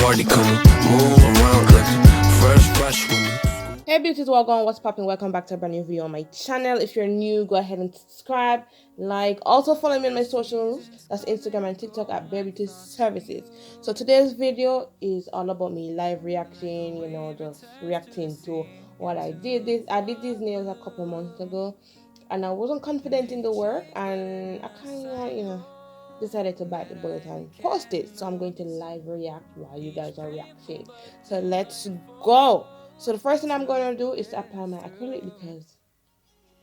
party, come move around like fresh fresh one. Hey beauties, welcome, what's popping? Welcome back to a brand new video on my channel. If you're new, go ahead and subscribe, like, also follow me on my socials. That's Instagram and TikTok at Bare Beauty Services. So today's video is all about me live reacting, just reacting to what I did. I did these nails a couple months ago, and I wasn't confident in the work, and I kind of, decided to bite the bullet and post it. So I'm going to live react while you guys are reacting. So let's go. So the first thing I'm going to do is to apply my acrylic because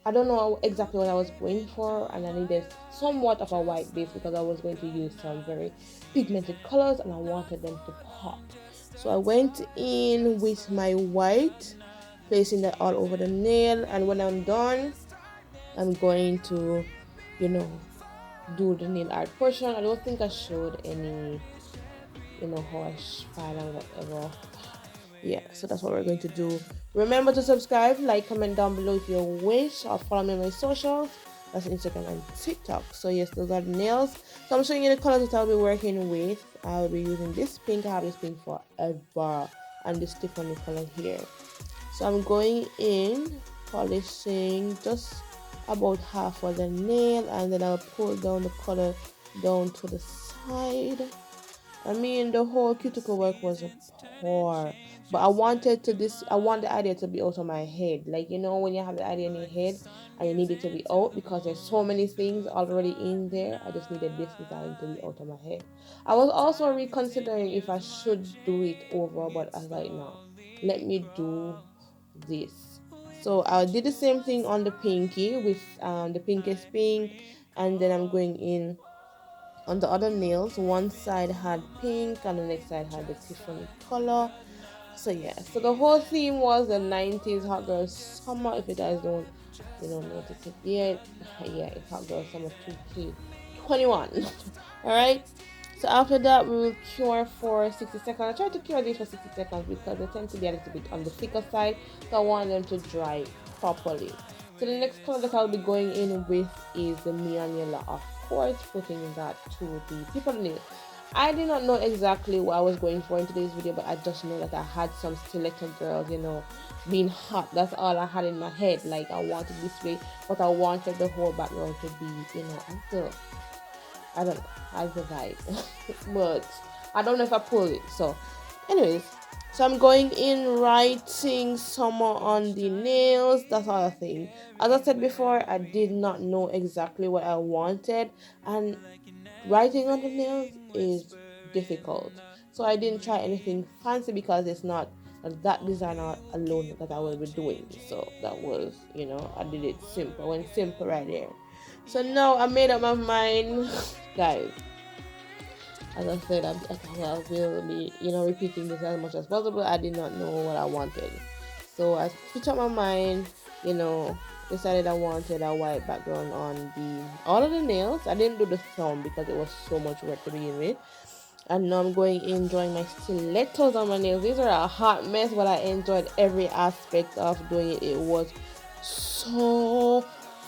I don't know exactly what I was going for, and I needed somewhat of a white base because I was going to use some very pigmented colors and I wanted them to pop. So I went in with my white, placing that all over the nail, and when I'm done, I'm going to, do the nail art portion. I don't think I showed any, how I file and whatever. Yeah, so that's what we're going to do. Remember to subscribe, like, comment down below if you wish, or follow me on my socials. That's Instagram and TikTok. So yes, those are the nails. So I'm showing you the colors that I'll be working with. I'll be using this pink. I have this pink forever, and this Tiffany color here. So I'm going in polishing just about half of the nail, and then I'll pull down the color down to the side. I mean, the whole cuticle work was poor, but I want the idea to be out of my head. Like, when you have the idea in your head and you need it to be out because there's so many things already in there. I just needed this design to be out of my head. I was also reconsidering if I should do it over, but I was like, no, let me do this. So I did the same thing on the pinky with the pinkiest pink, and then I'm going in on the other nails. One side had pink and the next side had the Tiffany color. So yeah, so the whole theme was the 90s hot girl summer. If you guys don't notice it yet, yeah, it's hot girl summer 2021. All right. So after that, we will cure for 60 seconds. I try to cure these for 60 seconds because they tend to be a little bit on the thicker side, so I want them to dry properly. So the next color that I'll be going in with is the neon yellow, of course, putting that to the tip of the nail. I did not know exactly what I was going for in today's video, but I just know that I had some stiletto girls, being hot. That's all I had in my head. Like, I wanted this way, but I wanted the whole background to be, until I don't know, I the vibe. But I don't know if I pull it. So anyways, so I'm going in writing somewhere on the nails. That's all I think. As I said before, I did not know exactly what I wanted, and writing on the nails is difficult. So I didn't try anything fancy because it's not that designer alone that I will be doing. So that was, I did it simple. I went simple right there. So now I made up my mind, guys. As I said, I will be, repeating this as much as possible. I did not know what I wanted, so I switched up my mind. Decided I wanted a white background on all of the nails. I didn't do the thumb because it was so much work to begin with. And now I'm going in drawing my stilettos on my nails. These are a hot mess, but I enjoyed every aspect of doing it. It was so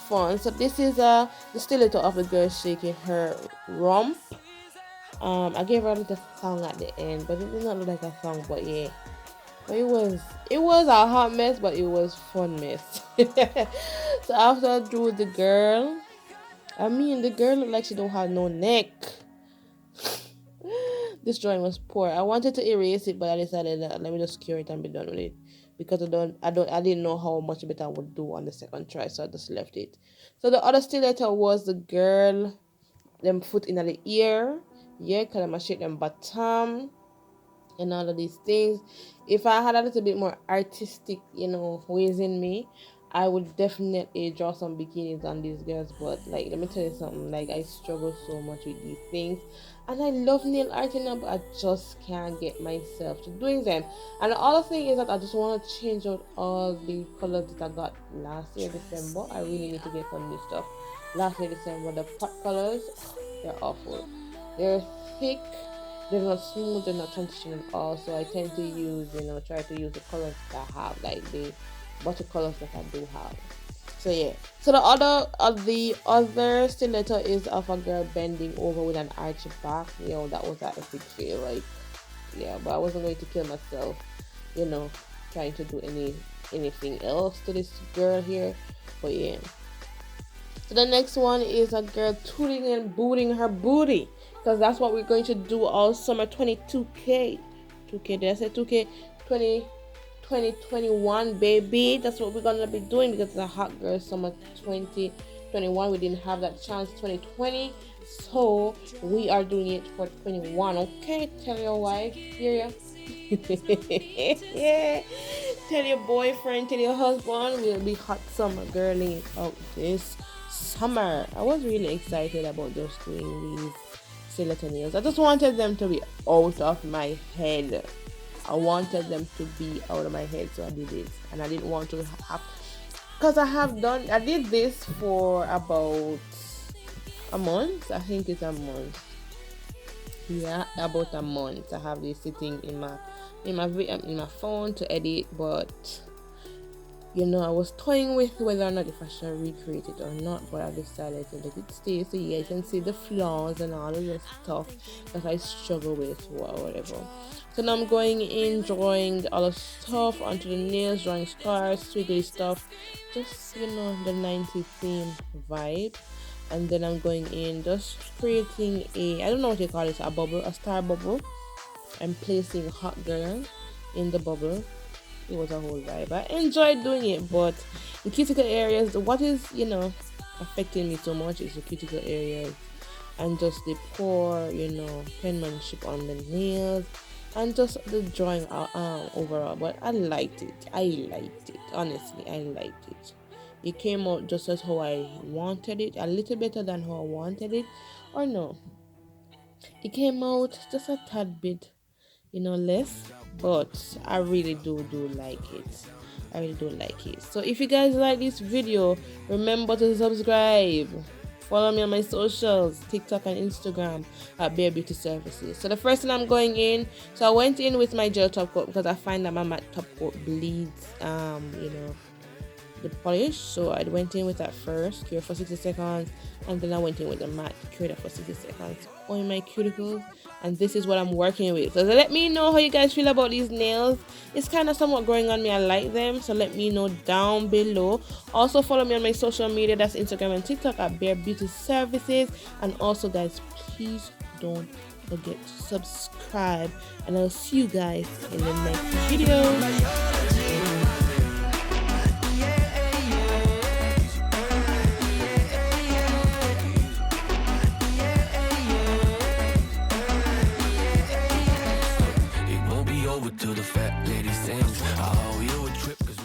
fun. So this is the stiletto of the girl shaking her rump. I gave her a little song at the end, but it did not look like a song. But yeah, but it was a hot mess, but it was fun mess. So after I drew the girl, the girl looked like she don't have no neck. This drawing was poor. I wanted to erase it, but I decided that let me just cure it and be done with it because I didn't know how much better I would do on the second try, so I just left it. So the other stiletto was the girl, them foot in the ear, yeah, because I'm gonna shape them bottom and all of these things. If I had a little bit more artistic, ways in me, I would definitely draw some bikinis on these girls. But like, let me tell you something, like, I struggle so much with these things, and I love nail art now, but I just can't get myself to doing them. And the other thing is that I just want to change out all the colors that I got last year December. I really need to get some new stuff. Last year December, the pot colors, they're awful. They're thick, they're not smooth, they're not transitional at all. So I tend to use, try to use the colors that I have, like the watercolors that I do have. So yeah. So the other stiletto is of a girl bending over with an arched back. That was an epic feel. Like, Yeah, but I wasn't going to kill myself, you know, trying to do anything else to this girl here. But yeah. So the next one is a girl tooting and booting her booty, because that's what we're going to do all summer 22K. 2K, did I say 2K? 2021, baby. That's what we're gonna be doing because it's a hot girl summer 2021. We didn't have that chance 2020, so we are doing it for 21. Okay, tell your wife, hear ya. Yeah, tell your boyfriend, tell your husband, we'll be hot summer girling out this summer. I was really excited about just doing these skeleton nails. I just wanted them to be out of my head. I wanted them to be out of my head, so I did it. And I didn't want to have, because I did this for about a month. I think it's a month. Yeah, about a month. I have this sitting in my phone to edit, but you know, I was toying with whether or not if I should recreate it or not, but I decided to let it stay so you guys can see the flaws and all of the stuff that I struggle with or whatever. So now I'm going in, drawing all the stuff onto the nails, drawing stars, squiggly stuff, just, you know, the 90s theme vibe. And then I'm going in, just creating I don't know what you call it, a star bubble. I'm placing hot girl in the bubble. It was a whole vibe. I enjoyed doing it, but the cuticle areas, what is, you know, affecting me so much is the cuticle areas and just the poor, you know, penmanship on the nails and just the drawing overall. But I liked it. Honestly, I liked it. It came out just as how I wanted it, a little better than how I wanted it, or no. It came out just a tad bit, you know, less, but I really do like it. So if you guys like this video, remember to subscribe, follow me on my socials, TikTok and Instagram at Bare Beauty Services. So the first thing I'm going in, so I went in with my gel top coat because I find that my matte top coat bleeds you know, the polish. So I went in with that first, cure for 60 seconds, and then I went in with the matte, cure for 60 seconds on my cuticles. And this is what I'm working with. So let me know how you guys feel about these nails. It's kind of somewhat growing on me. I like them, so let me know down below. Also follow me on my social media, that's Instagram and TikTok at Bare Beauty Services. And also guys, please don't forget to subscribe, and I'll see you guys in the next video. Till the fat lady sings. I owe you a trip 'cause